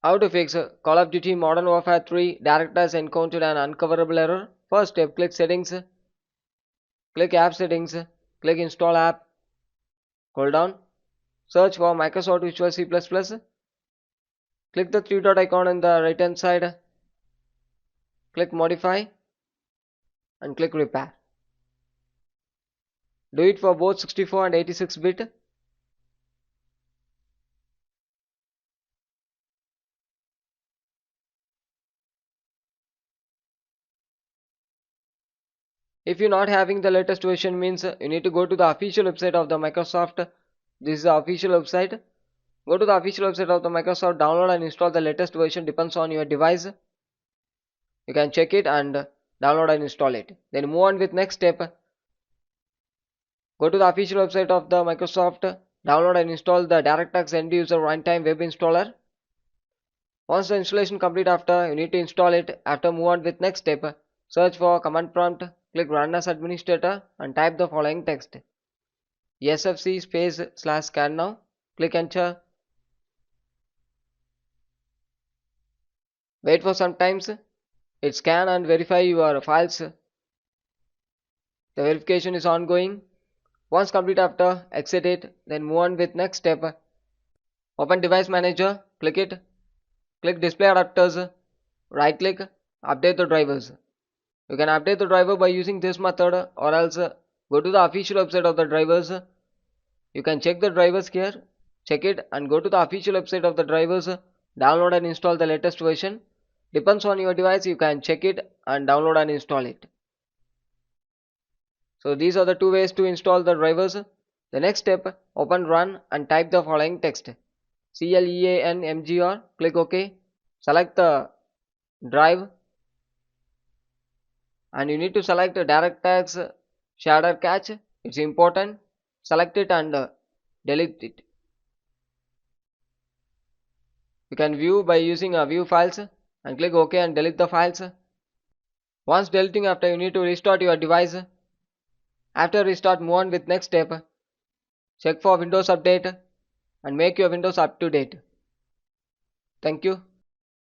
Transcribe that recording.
How to fix Call of Duty Modern Warfare 3 DirectX encountered an uncoverable error? First step, click Settings, click App Settings, click Install App, scroll down, search for Microsoft Visual C++, click the three dot icon on the right hand side, click Modify and click Repair. Do it for both 64 and 86 bit. If you're not having the latest version means you need to go to the official website of the Microsoft. This is the official website. Go to the official website of the Microsoft, download and install the latest version, depends on your device. You can check it and download and install it. Then move on with next step. Go to the official website of the Microsoft, download and install the DirectX End User Runtime Web Installer. Once the installation complete, after you need to install it. After move on with next step. Search for command prompt, click run as administrator and type the following text: sfc space/scan now. Click enter. Wait for some times. It scan and verify your files. The verification is ongoing. Once complete, after exit it, then move on with next step. Open device manager, click it, click display adapters, right click, update the drivers. You can update the driver by using this method, or else go to the official website of the drivers. You can check the drivers here, check it and go to the official website of the drivers, download and install the latest version. Depends on your device, you can check it and download and install it. So these are the two ways to install the drivers. The next step, open run and type the following text: CLEANMGR, click OK, select the drive and you need to select DirectX shader cache. It's important. Select it and delete it. You can view by using view files and click OK and delete the files. Once deleting, after you need to restart your device. After restart, move on with next step. Check for Windows Update and make your Windows up to date. Thank you.